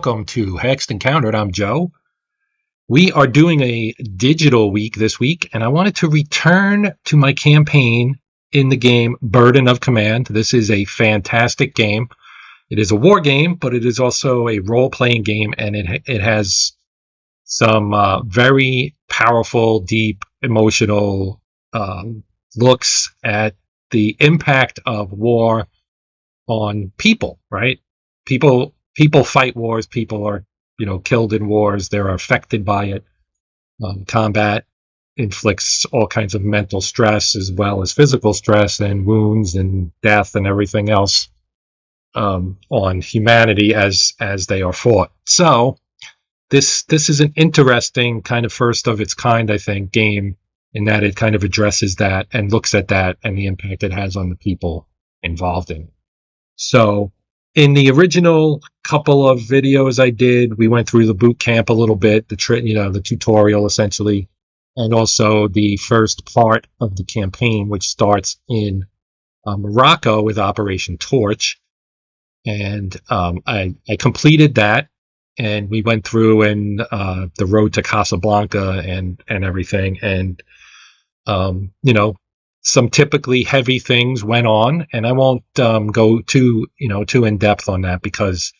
welcome to Hexed Encountered. I'm Joe. We are doing a digital week this week, and I wanted to return to my campaign in the game Burden of Command. This is a fantastic game. It is a war game, but it is also a role-playing game, and it has some very powerful, deep, emotional looks at the impact of war on people, right? People fight wars. People are, killed in wars. They're affected by it. Combat inflicts all kinds of mental stress as well as physical stress and wounds and death and everything else on humanity as they are fought. So this is an interesting kind of first of its kind, I think, game in that it kind of addresses that and looks at that and the impact it has on the people involved in it. So in the original couple of videos I did, we went through the boot camp a little bit, the tutorial essentially, and also the first part of the campaign, which starts in Morocco with Operation Torch. And I completed that, and we went through and the road to Casablanca and everything, and some typically heavy things went on, and I won't go too in depth on that because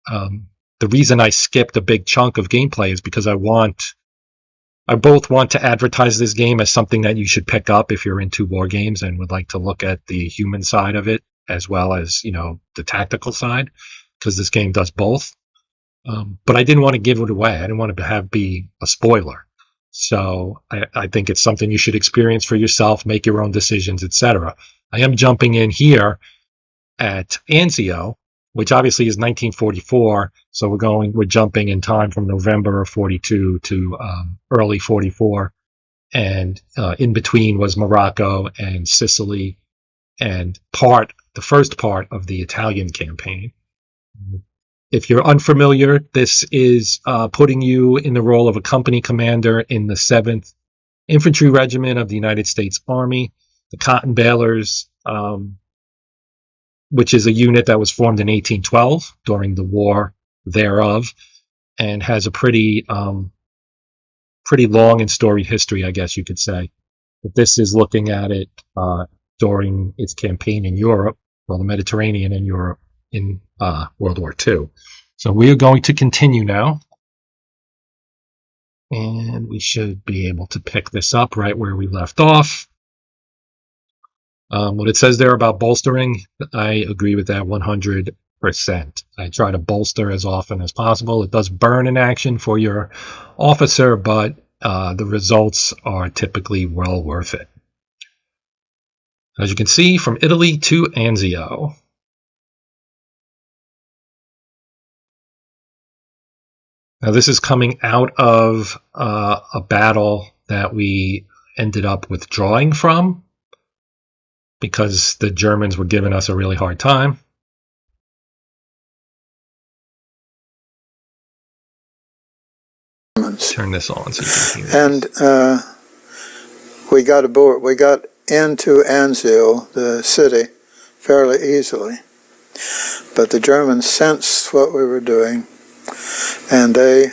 the reason I skipped a big chunk of gameplay is because I both want to advertise this game as something that you should pick up if you're into war games and would like to look at the human side of it as well as the tactical side, because this game does both. But I didn't want to give it away. I didn't want to be a spoiler. So I think it's something you should experience for yourself, make your own decisions, etc. I am jumping in here at Anzio, which obviously is 1944. So we're jumping in time from November of 42 to early 44. And in between was Morocco and Sicily and the first part of the Italian campaign. If you're unfamiliar, this is putting you in the role of a company commander in the 7th Infantry Regiment of the United States Army, the Cotton Balers, which is a unit that was formed in 1812 during the war thereof, and has a pretty long and storied history, I guess you could say. But this is looking at it during its campaign in Europe, the Mediterranean and Europe, in World War II. So we are going to continue now, and we should be able to pick this up right where we left off. What it says there about bolstering, I agree with that 100%. I try to bolster as often as possible. It does burn in action for your officer, but the results are typically well worth it. As you can see, from Italy to Anzio. Now, this is coming out of a battle that we ended up withdrawing from because the Germans were giving us a really hard time. Turn this on so you can hear. And we got aboard. We got into Anzio, the city, fairly easily. But the Germans sensed what we were doing, and they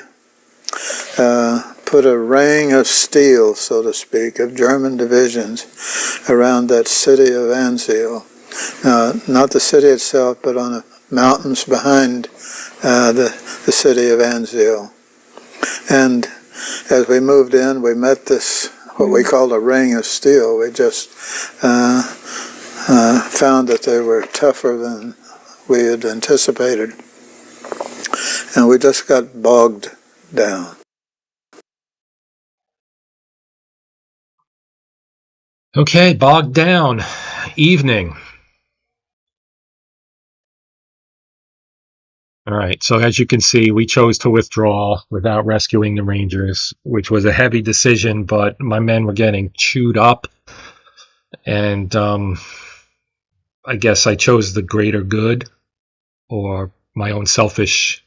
put a ring of steel, so to speak, of German divisions around that city of Anzio. Not the city itself, but on the mountains behind the city of Anzio. And as we moved in, we met this, what we called a ring of steel. We just found that they were tougher than we had anticipated. And we just got bogged down. Okay, bogged down. Evening. All right, so as you can see, we chose to withdraw without rescuing the Rangers, which was a heavy decision, but my men were getting chewed up. And I guess I chose the greater good, or my own selfish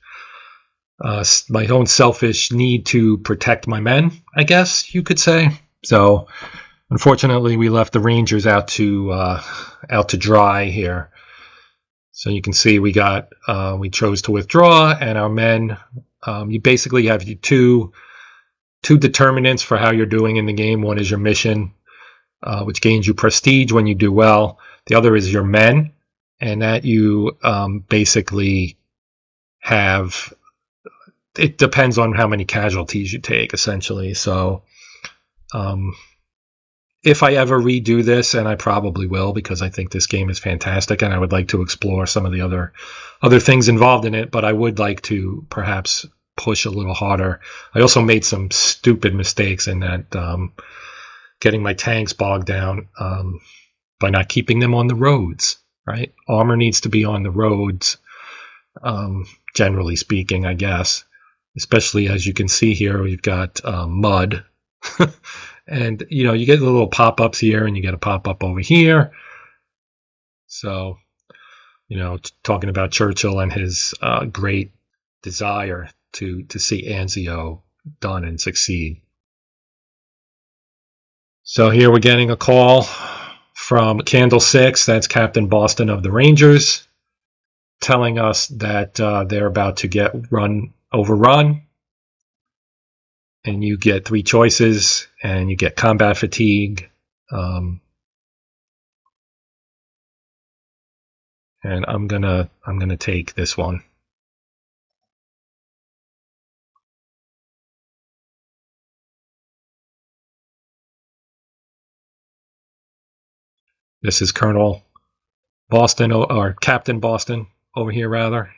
need to protect my men, I guess you could say. So unfortunately, we left the Rangers out to dry here. So you can see we chose to withdraw, and our men, you basically have two determinants for how you're doing in the game. One is your mission, which gains you prestige when you do well. The other is your men, and that you basically have, it depends on how many casualties you take, essentially. So if I ever redo this, and I probably will, because I think this game is fantastic and I would like to explore some of the other things involved in it, but I would like to perhaps push a little harder. I also made some stupid mistakes in that, getting my tanks bogged down by not keeping them on the roads, right? Armor needs to be on the roads, generally speaking, I guess. Especially as you can see here, we've got mud. And, you get the little pop-ups here, and you get a pop-up over here. So, talking about Churchill and his great desire to see Anzio done and succeed. So here we're getting a call from Candle 6, that's Captain Boston of the Rangers, telling us that they're about to get overrun. And you get 3 choices, and you get combat fatigue. And I'm gonna take this one. This is Colonel Boston, or Captain Boston over here, rather.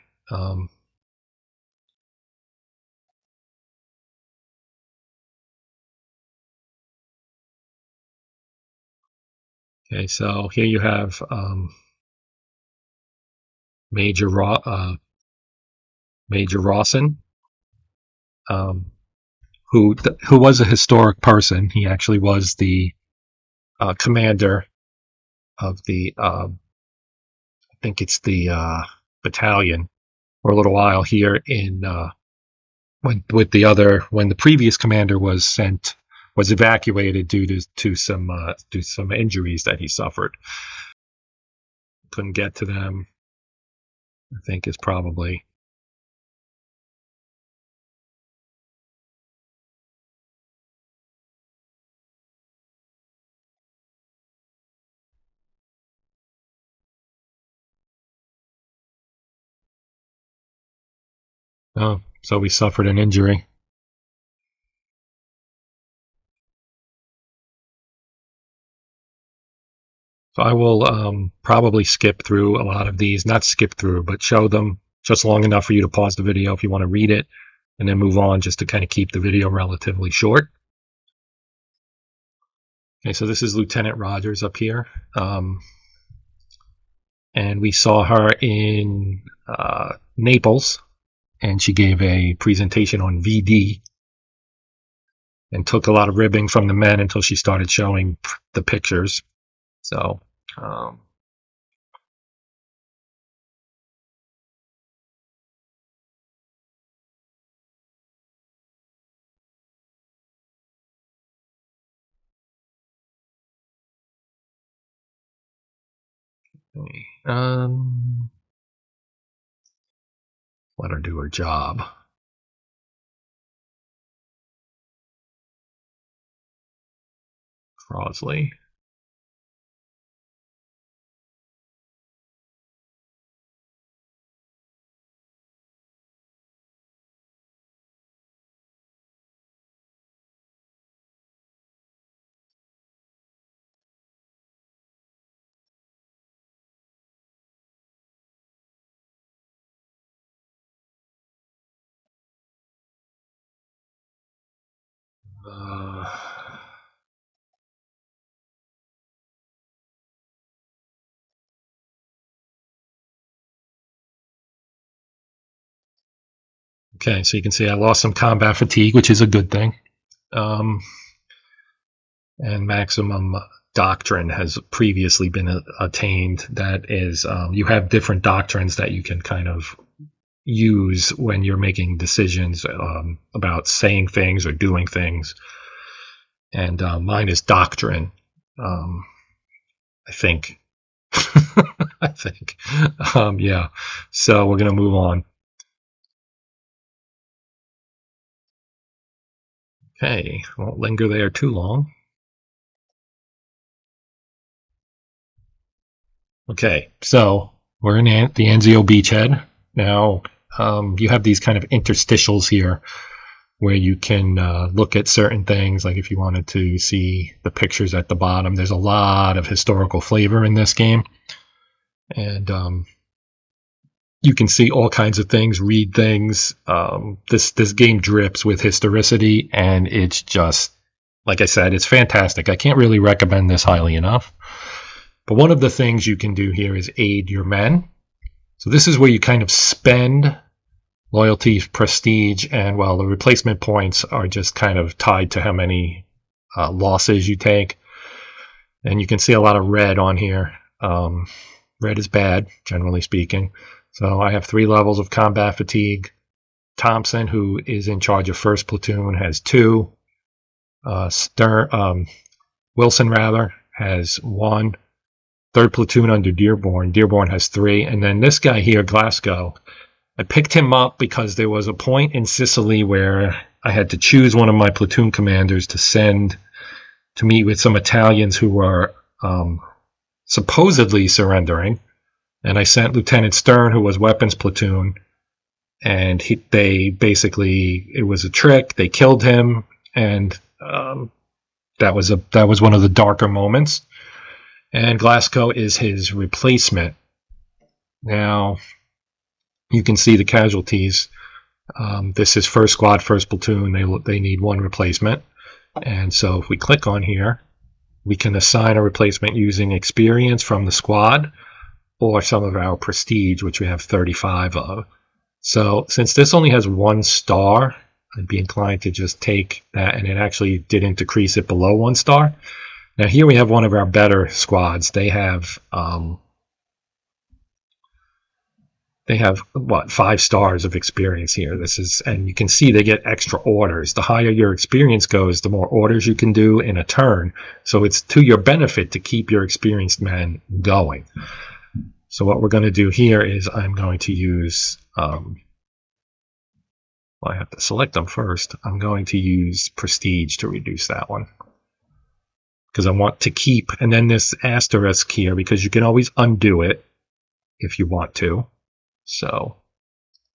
Okay, so here you have Major Rawson, who was a historic person. He actually was the commander of the, I think it's the battalion, for a little while here in when the previous commander was evacuated due to some injuries that he suffered. Couldn't get to them, I think, is probably. Oh, so we suffered an injury. So I will probably skip through a lot of these, not skip through, but show them just long enough for you to pause the video if you want to read it, and then move on, just to kind of keep the video relatively short. Okay, so this is Lieutenant Rogers up here. And we saw her in Naples, and she gave a presentation on VD and took a lot of ribbing from the men until she started showing the pictures. So, let her do her job. Crosley. Okay, so you can see I lost some combat fatigue, which is a good thing. And maximum doctrine has previously been attained. That is, you have different doctrines that you can kind of use when you're making decisions about saying things or doing things. And mine is doctrine. I think. I think. Yeah. So we're going to move on. Okay. Won't linger there too long. Okay. So we're in the Anzio beachhead. Now, you have these kind of interstitials here where you can look at certain things, like if you wanted to see the pictures at the bottom. There's a lot of historical flavor in this game. And you can see all kinds of things, read things. This game drips with historicity, and it's just, like I said, it's fantastic. I can't really recommend this highly enough. But one of the things you can do here is aid your men. So this is where you kind of spend loyalty, prestige, and, well, the replacement points are just kind of tied to how many losses you take. And you can see a lot of red on here. Red is bad, generally speaking. So I have 3 levels of combat fatigue. Thompson, who is in charge of first platoon, has 2. Wilson, rather, has 1. Third platoon under Dearborn. Dearborn has 3. And then this guy here, Glasgow, I picked him up because there was a point in Sicily where I had to choose one of my platoon commanders to send to meet with some Italians who were supposedly surrendering. And I sent Lieutenant Stern, who was weapons platoon, and they basically, it was a trick. They killed him, and that was one of the darker moments. And Glasgow is his replacement. Now, you can see the casualties. This is first squad, first platoon. They need 1 replacement. And so if we click on here, we can assign a replacement using experience from the squad or some of our prestige, which we have 35 of. So since this only has 1 star, I'd be inclined to just take that, and it actually didn't decrease it below 1 star. Now here we have one of our better squads. They have 5 stars of experience here. And you can see they get extra orders. The higher your experience goes, the more orders you can do in a turn. So it's to your benefit to keep your experienced men going. So what we're going to do here is I'm going to use, I have to select them first. I'm going to use prestige to reduce that one, because I want to keep, and then this asterisk here, because you can always undo it if you want to. So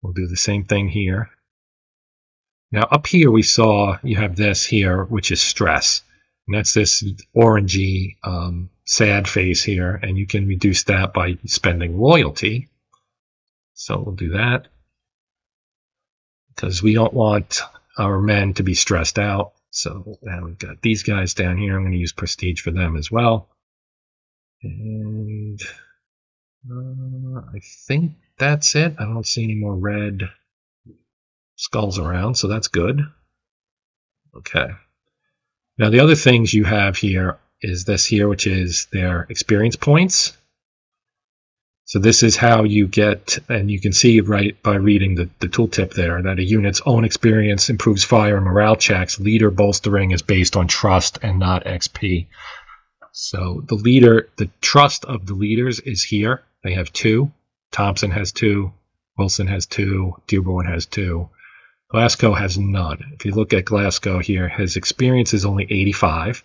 we'll do the same thing here. Now up here we saw you have this here, which is stress. And that's this orangey sad face here, and you can reduce that by spending loyalty. So we'll do that, because we don't want our men to be stressed out. So now we've got these guys down here. I'm going to use prestige for them as well. And I think that's it. I don't see any more red skulls around, so that's good. Okay. Now the other things you have here is this here, which is their experience points. So this is how you get, and you can see right by reading the tooltip there, that a unit's own experience improves fire and morale checks. Leader bolstering is based on trust and not XP. So the trust of the leaders is here. They have 2. Thompson has 2. Wilson has 2. Dearborn has 2. Glasgow has none. If you look at Glasgow here, his experience is only 85.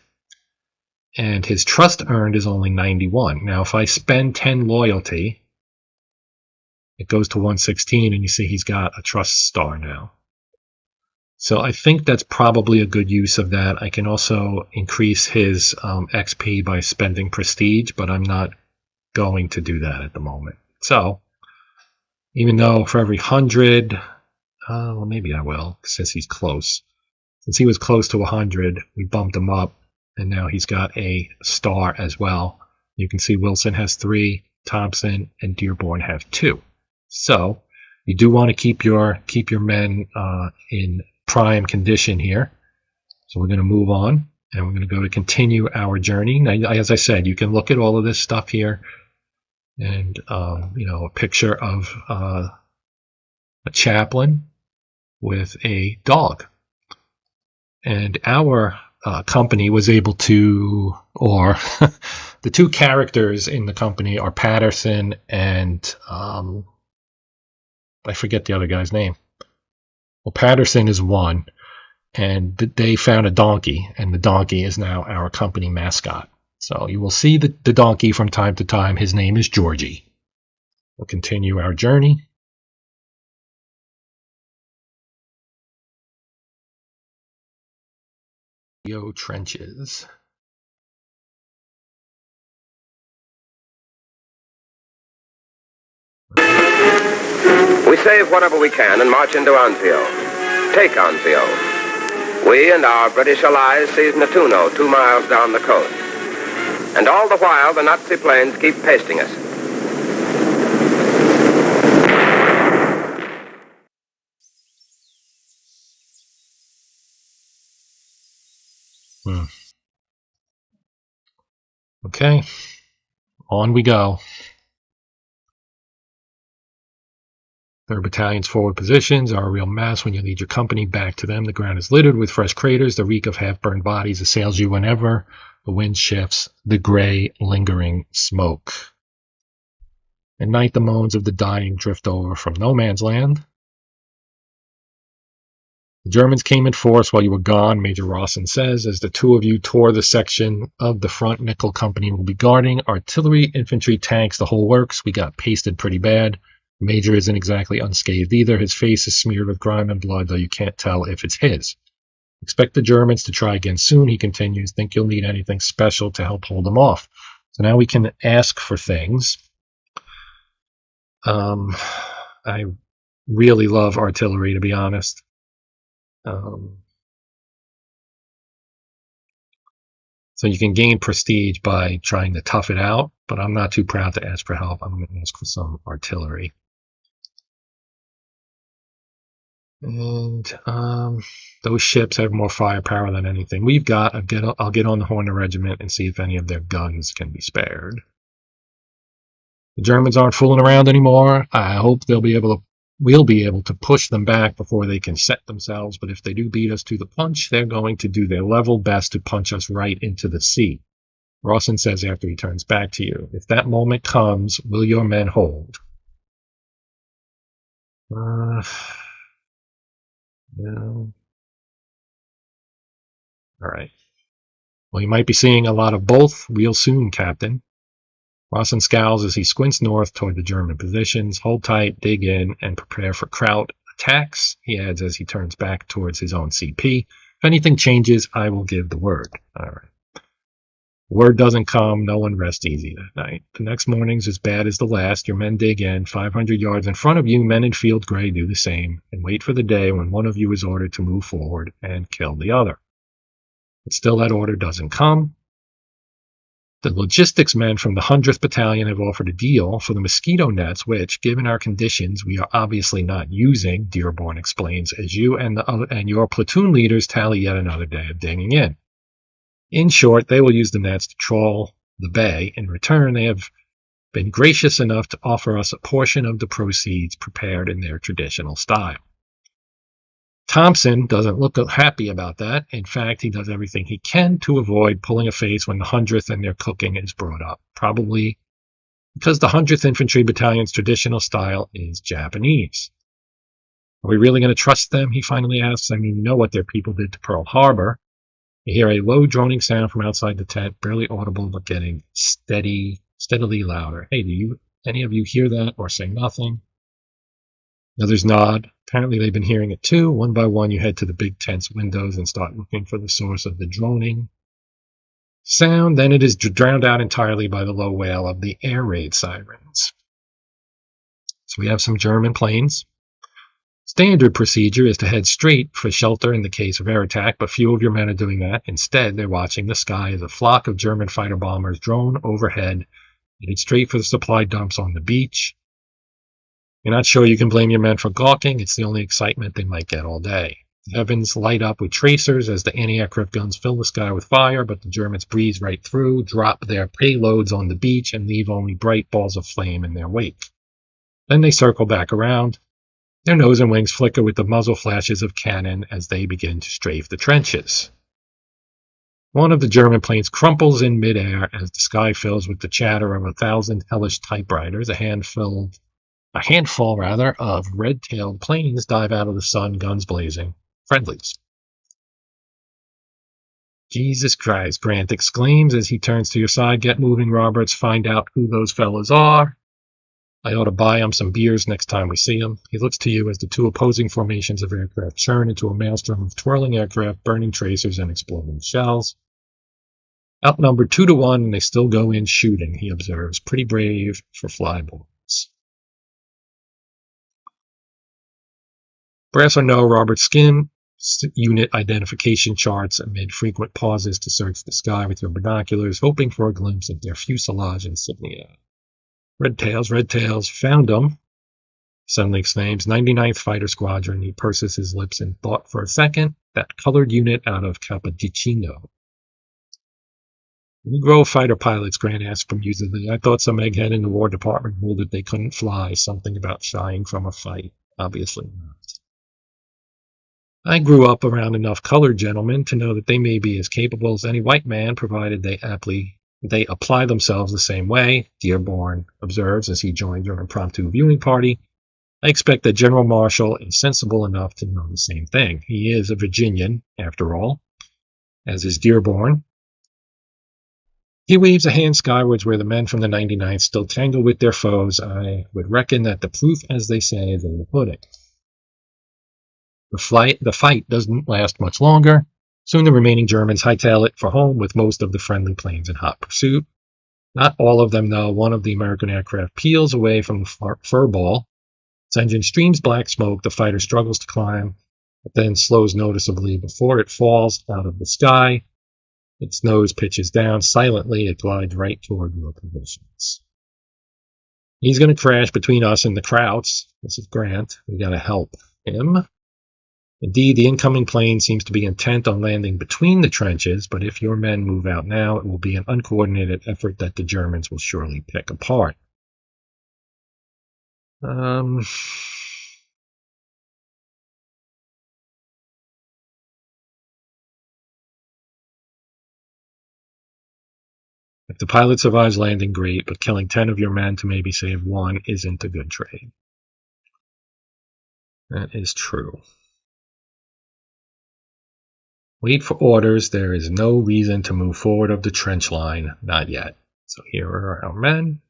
And his trust earned is only 91. Now, if I spend 10 loyalty, it goes to 116, and you see he's got a trust star now. So I think that's probably a good use of that. I can also increase his XP by spending prestige, but I'm not going to do that at the moment. So even though for every 100, well, maybe I will, since he's close. Since he was close to 100, we bumped him up, and now he's got a star as well. You can see Wilson has 3, Thompson and Dearborn have 2. So you do want to keep your men in prime condition here. So we're going to move on, and we're going to go to continue our journey. Now, as I said, you can look at all of this stuff here, and a picture of a chaplain with a dog. And our company was able to, or the two characters in the company are Patterson and I forget the other guy's name. Well, Patterson is one, and they found a donkey, and the donkey is now our company mascot. So you will see the donkey from time to time. His name is Georgie. We'll continue our journey. Trenches. We save whatever we can and march into Anzio. Take Anzio. We and our British allies seize Nettuno 2 miles down the coast. And all the while, the Nazi planes keep pasting us. Okay, on we go. 3rd Battalion's forward positions are a real mess when you lead your company back to them. The ground is littered with fresh craters. The reek of half-burned bodies assails you whenever the wind shifts the gray, lingering smoke. At night, the moans of the dying drift over from no man's land. The Germans came in force while you were gone, Major Rawson says, as the two of you tore the section of the front Nickel Company will be guarding. Artillery, infantry, tanks, the whole works. We got pasted pretty bad. The Major isn't exactly unscathed either. His face is smeared with grime and blood, though you can't tell if it's his. Expect the Germans to try again soon, he continues. Think you'll need anything special to help hold them off. So now we can ask for things. I really love artillery, to be honest. So you can gain prestige by trying to tough it out, but I'm not too proud to ask for help. I'm going to ask for some artillery. And those ships have more firepower than anything we've got. I'll get on the Horner Regiment and see if any of their guns can be spared. The Germans aren't fooling around anymore. I hope we'll be able to push them back before they can set themselves, but if they do beat us to the punch, they're going to do their level best to punch us right into the sea. Rawson says after he turns back to you, if that moment comes, will your men hold? No. All right. Well, you might be seeing a lot of both real soon, Captain. Rawson scowls as he squints north toward the German positions. Hold tight, dig in, and prepare for Kraut attacks, he adds as he turns back towards his own CP. If anything changes, I will give the word. All right. Word doesn't come, no one rests easy that night. The next morning's as bad as the last. Your men dig in. 500 yards in front of you, men in field gray do the same, and wait for the day when one of you is ordered to move forward and kill the other. But still that order doesn't come. The logistics men from the 100th Battalion have offered a deal for the mosquito nets, which, given our conditions, we are obviously not using, Dearborn explains, as you and your platoon leaders tally yet another day of digging in. In short, they will use the nets to trawl the bay. In return, they have been gracious enough to offer us a portion of the proceeds prepared in their traditional style. Thompson doesn't look happy about that. In fact, he does everything he can to avoid pulling a face when the 100th and their cooking is brought up, probably because the 100th Infantry Battalion's traditional style is Japanese. Are we really going to trust them, he finally asks. I mean, you know what their people did to Pearl Harbor. You hear a low droning sound from outside the tent, barely audible but getting steadily louder. Hey, do any of you hear that or say nothing? The others nod. Apparently they've been hearing it too. One by one you head to the big tent's windows and start looking for the source of the droning sound. Then it is drowned out entirely by the low wail of the air raid sirens. So we have some German planes. Standard procedure is to head straight for shelter in the case of air attack, but few of your men are doing that. Instead, they're watching the sky as a flock of German fighter bombers drone overhead, headed straight for the supply dumps on the beach. You're not sure you can blame your men for gawking. It's the only excitement they might get all day. The heavens light up with tracers as the anti-aircraft guns fill the sky with fire, but the Germans breeze right through, drop their payloads on the beach, and leave only bright balls of flame in their wake. Then they circle back around. Their nose and wings flicker with the muzzle flashes of cannon as they begin to strafe the trenches. One of the German planes crumples in midair as the sky fills with the chatter of 1,000 hellish typewriters. A handful of red-tailed planes dive out of the sun, guns blazing. Friendlies. Jesus Christ, Grant exclaims as he turns to your side. Get moving, Roberts. Find out who those fellas are. I ought to buy him some beers next time we see him. He looks to you as the two opposing formations of aircraft churn into a maelstrom of twirling aircraft, burning tracers, and exploding shells. Outnumbered 2-1, and they still go in shooting, he observes. Pretty brave for flyboys. Brass or no, Robert skim unit identification charts amid frequent pauses to search the sky with your binoculars, hoping for a glimpse of their fuselage insignia. Red tails, found them, suddenly exclaims. 99th Fighter Squadron. He purses his lips in thought for a second. That colored unit out of Capodichino. Negro fighter pilots, Grant asked bemusedly. I thought some egghead in the War Department ruled that they couldn't fly. Something about shying from a fight. Obviously not. I grew up around enough colored gentlemen to know that they may be as capable as any white man, provided they apply themselves the same way, Dearborn observes as he joins your impromptu viewing party. I expect that General Marshall is sensible enough to know the same thing. He is a Virginian, after all, as is Dearborn. He waves a hand skywards where the men from the 99th still tangle with their foes. I would reckon that the proof, as they say, is in the pudding. The fight doesn't last much longer. Soon the remaining Germans hightail it for home with most of the friendly planes in hot pursuit. Not all of them, though. One of the American aircraft peels away from the fur ball. Its engine streams black smoke. The fighter struggles to climb, but then slows noticeably before it falls out of the sky. Its nose pitches down. Silently, it glides right toward your positions. He's going to crash between us and the Krauts. This is Grant. We got to help him. Indeed, the incoming plane seems to be intent on landing between the trenches, but if your men move out now, it will be an uncoordinated effort that the Germans will surely pick apart. If the pilot survives landing, great, but killing 10 of your men to maybe save one isn't a good trade. That is true. Wait for orders. There is no reason to move forward of the trench line. Not yet. So here are our men.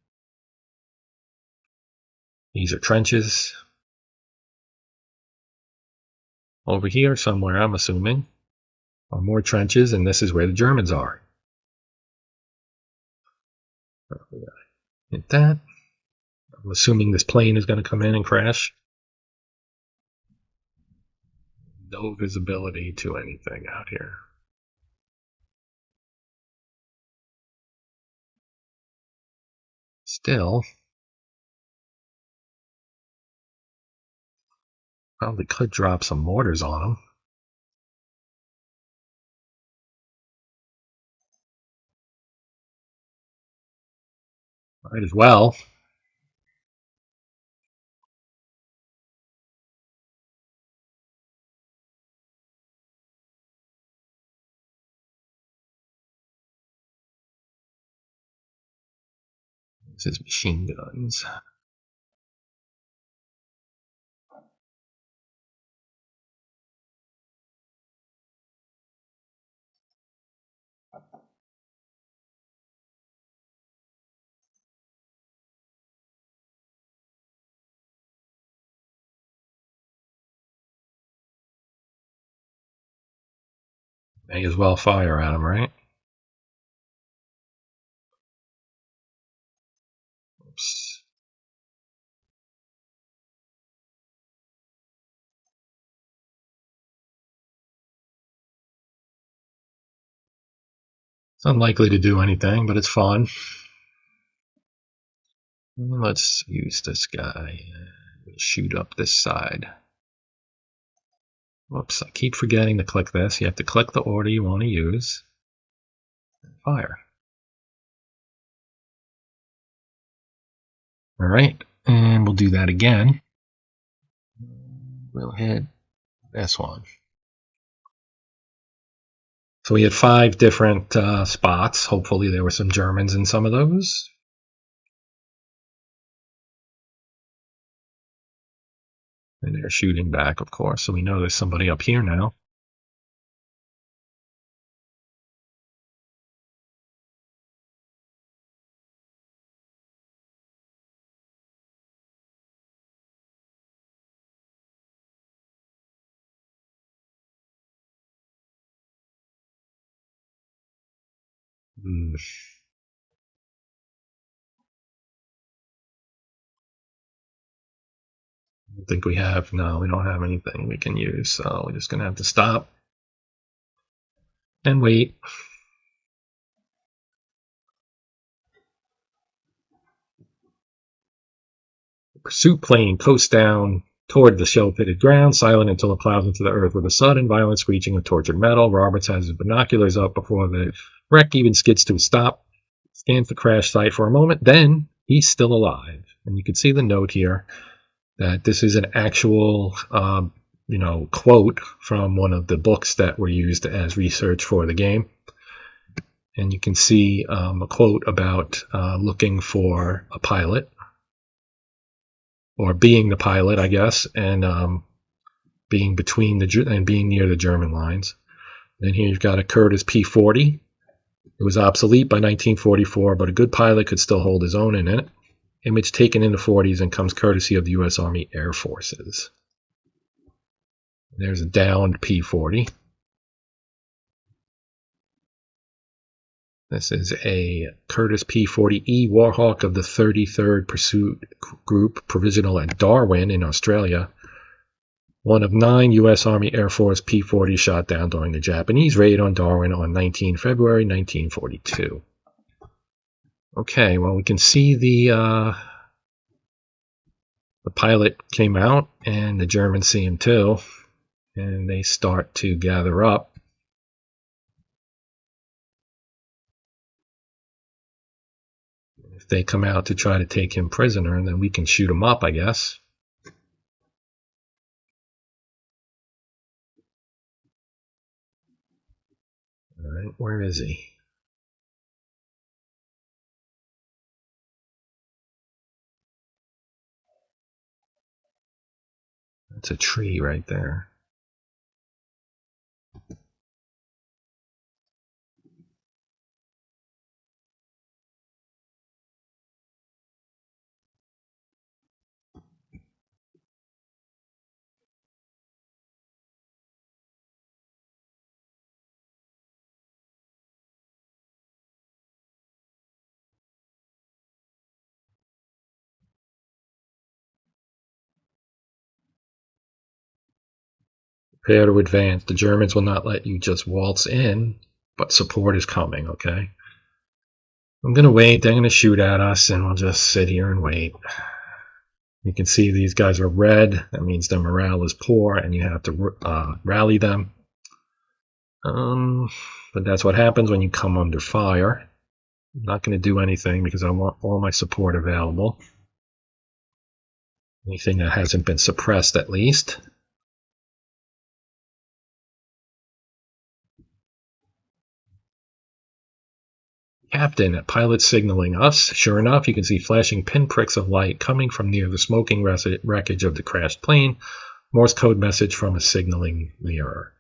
These are trenches. Over here somewhere, I'm assuming, are more trenches, and this is where the Germans are. Hit that. I'm assuming this plane is going to come in and crash. No visibility to anything out here. Still, probably could drop some mortars on them. Might as well. This is machine guns. May as well fire at them, right? Oops. It's unlikely to do anything, but it's fun. Let's use this guy. Shoot up this side. Whoops, I keep forgetting to click this. You have to click the order you want to use. And fire. Alright, and we'll do that again. We'll hit this one. So we had 5 different spots. Hopefully there were some Germans in some of those. And they're shooting back, of course, so we know there's somebody up here now. Hmm. I think we have, no, we don't have anything we can use, so we're just going to have to stop and wait. The pursuit plane coasts down toward the shell-pitted ground, silent until it plows into the earth with a sudden violent screeching of tortured metal. Roberts has his binoculars up before the wreck even skids to a stop, scans the crash site for a moment, then he's still alive. And you can see the note here that this is an actual quote from one of the books that were used as research for the game. And you can see a quote about looking for a pilot, or being the pilot, I guess, and being being near the German lines. And here you've got a Curtiss P-40. It was obsolete by 1944, but a good pilot could still hold his own in it. Image taken in the 40s and comes courtesy of the U.S. Army Air Forces. There's a downed P-40. This is a Curtiss P-40E Warhawk of the 33rd Pursuit Group, provisional at Darwin in Australia. One of 9 U.S. Army Air Force P-40s shot down during the Japanese raid on Darwin on 19 February 1942. Okay, well, we can see the pilot came out, and the Germans see him too, and they start to gather up. If they come out to try to take him prisoner, and then we can shoot him up, I guess. All right, where is he? That's a tree right there. Prepare to advance. The Germans will not let you just waltz in, but support is coming, okay? I'm going to wait. They're going to shoot at us, and we'll just sit here and wait. You can see these guys are red. That means their morale is poor, and you have to rally them. But that's what happens when you come under fire. I'm not going to do anything because I want all my support available. Anything that hasn't been suppressed, at least. Captain, a pilot signaling us. Sure enough, you can see flashing pinpricks of light coming from near the smoking wreckage of the crashed plane. Morse code message from a signaling mirror.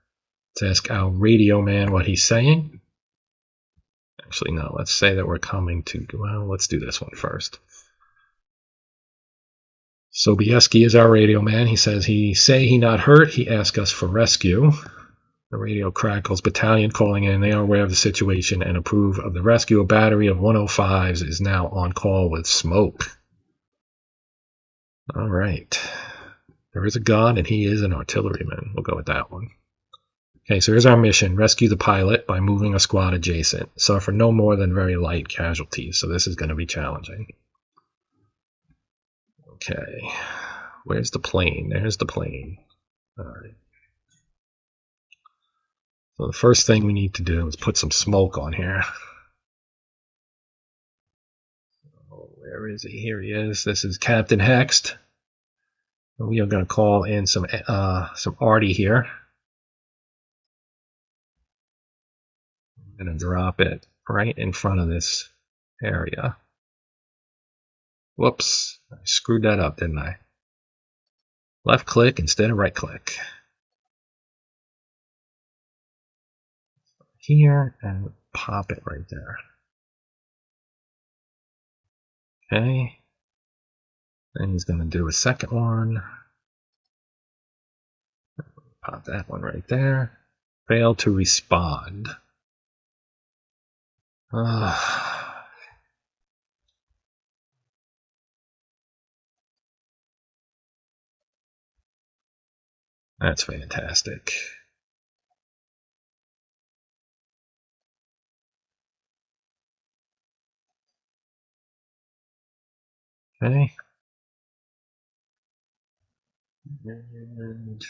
Let's ask our radio man what he's saying. Actually, no, let's say that we're coming to, well, let's do this one first. Sobieski is our radio man. He says he not hurt. He asked us for rescue. The radio crackles. Battalion calling in. They are aware of the situation and approve of the rescue. A battery of 105s is now on call with smoke. All right. There is a gun, and he is an artilleryman. We'll go with that one. Okay, so here's our mission. Rescue the pilot by moving a squad adjacent. Suffer no more than very light casualties, so this is going to be challenging. Okay. Where's the plane? There's the plane. All right. So the first thing we need to do is put some smoke on here. Oh, where is he? Here he is. This is Captain Hext. We are going to call in some arty here. I'm going to drop it right in front of this area. Whoops, I screwed that up, didn't I? Left click instead of right click. Here, and pop it right there. Okay. Then he's going to do a second one. Pop that one right there. Fail to respond. That's fantastic. Okay. And,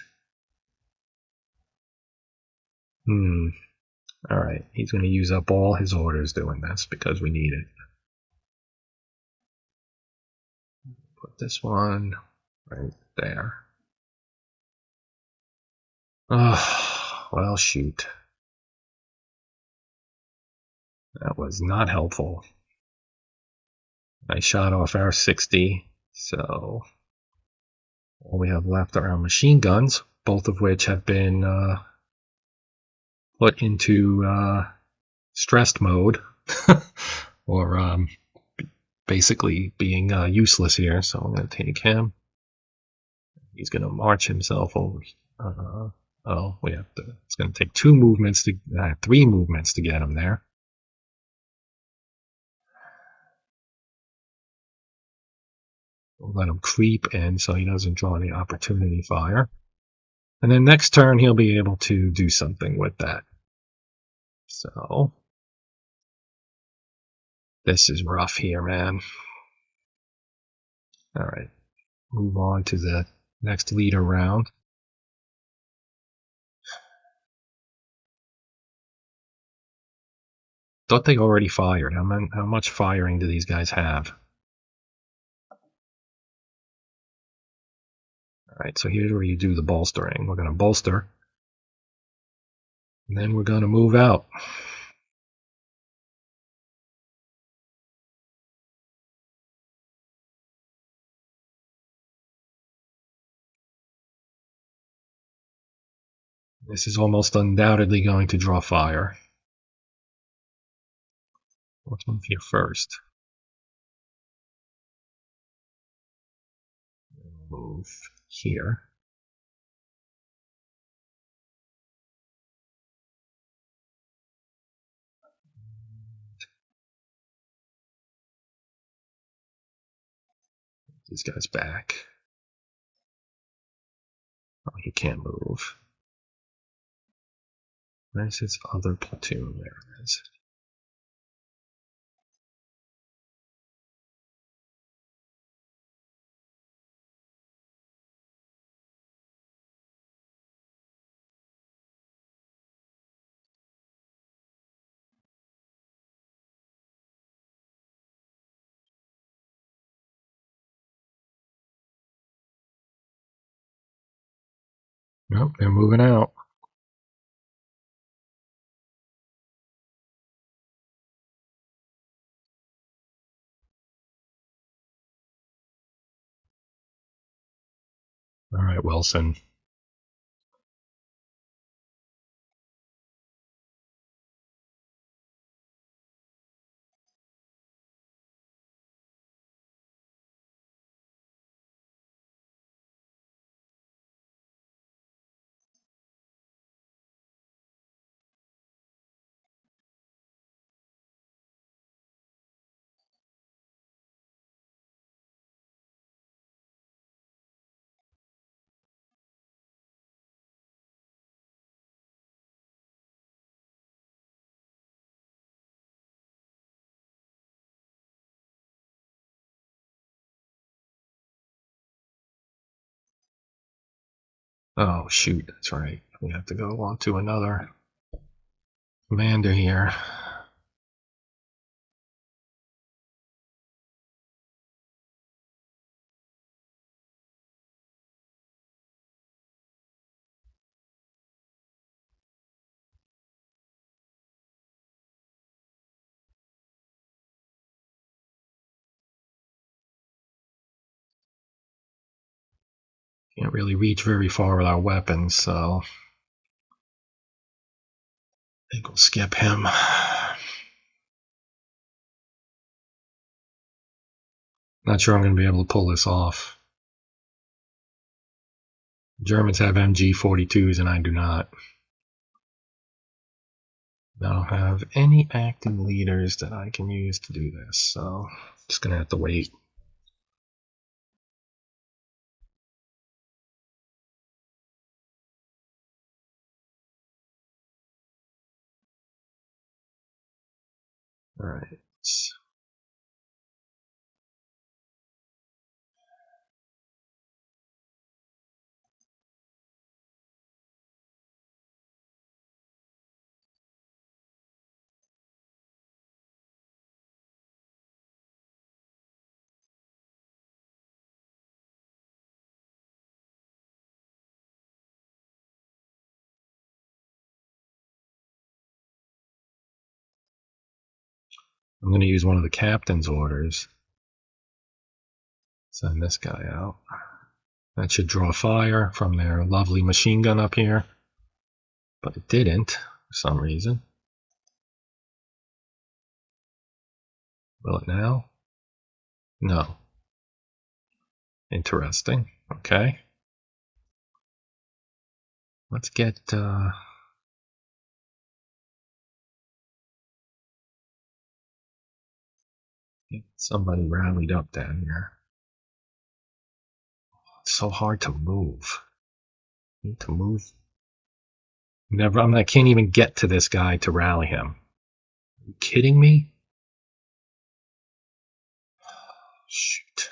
all right. He's going to use up all his orders doing this because we need it. Put this one right there. Oh, well, shoot. That was not helpful. I shot off our 60, so all we have left are our machine guns, both of which have been put into stressed mode, or basically being useless here. So I'm going to take him. He's going to march himself over. Oh, we have to. It's going to take 3 movements to get him there. We'll let him creep in so he doesn't draw the opportunity fire. And then next turn he'll be able to do something with that. So this is rough here, man. All right, move on to the next leader round. Thought they already fired. How much firing do these guys have? All right, so here's where you do the bolstering. We're going to bolster, and then we're going to move out. This is almost undoubtedly going to draw fire. Let's move here first. Move here. These guys back. Oh, he can't move. Where's his other platoon? There it is. Nope, they're moving out. All right, Wilson. Oh, shoot, that's right. We have to go on to another commander here. Can't really reach very far with our weapons, so I think we'll skip him. Not sure I'm going to be able to pull this off. Germans have MG42s and I do not. I don't have any active leaders that I can use to do this, so I'm just going to have to wait. All right. I'm going to use one of the captain's orders. Send this guy out. That should draw fire from their lovely machine gun up here. But it didn't, for some reason. Will it now? No. Interesting. Okay. Let's get somebody rallied up down here. It's so hard to move. I need to move. I can't even get to this guy to rally him. Are you kidding me? Shoot.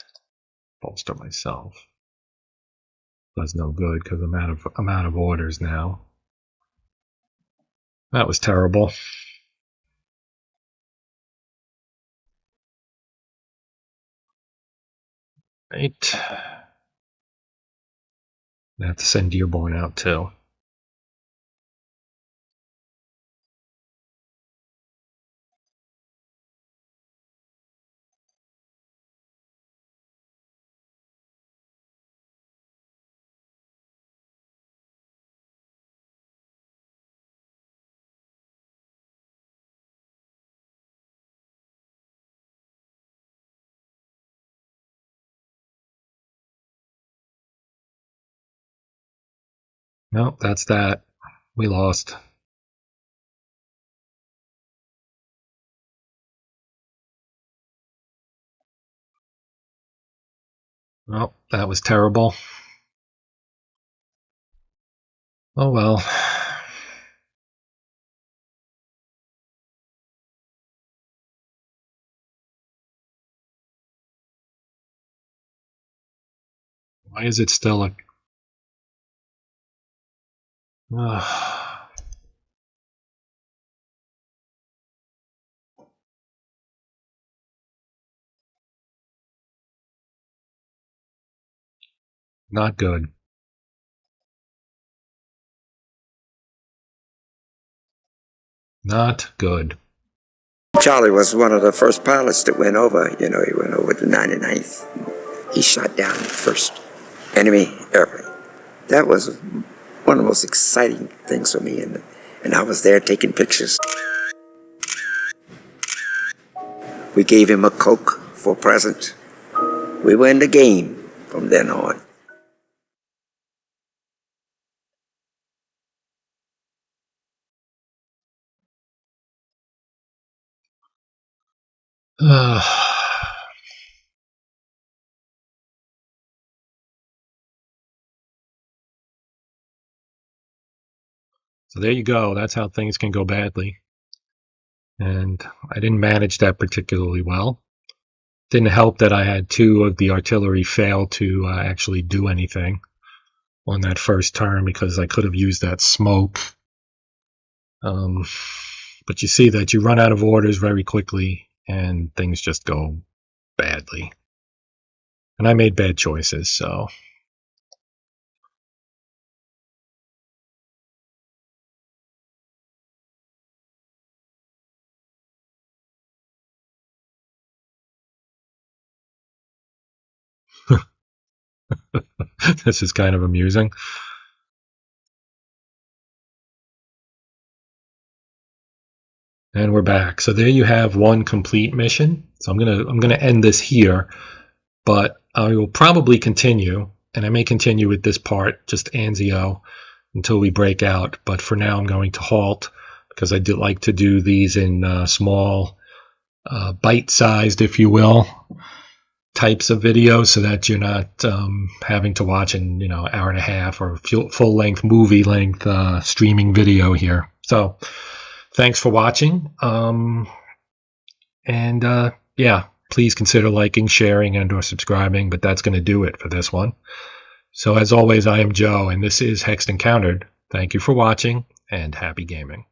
Bolster myself. That's no good because I'm out of orders now. That was terrible. Right. I have to send Dearborn out too. Nope, that's that. We lost. Well, that was terrible. Oh well. Why is it still a... Not good. Not good. Charlie was one of the first pilots that went over. He went over the 99th. He shot down the first enemy airplane. That was one of the most exciting things for me, and I was there taking pictures. We gave him a Coke for a present. We were in the game from then on. So there you go. That's how things can go badly. And I didn't manage that particularly well. Didn't help that I had two of the artillery fail to actually do anything on that first turn because I could have used that smoke. But you see that you run out of orders very quickly and things just go badly. And I made bad choices, so... This is kind of amusing. And we're back. So there you have one complete mission. So I'm gonna end this here, but I will probably continue, and I may continue with this part, just Anzio, until we break out. But for now, I'm going to halt because I did like to do these in small, bite-sized, if you will, types of videos, so that you're not having to watch an hour and a half or full-length movie length streaming video here. So thanks for watching, and yeah, please consider liking, sharing, and or subscribing, but that's going to do it for this one. So as always, I am Joe, and this is Hexed Encountered. Thank you for watching, and happy gaming.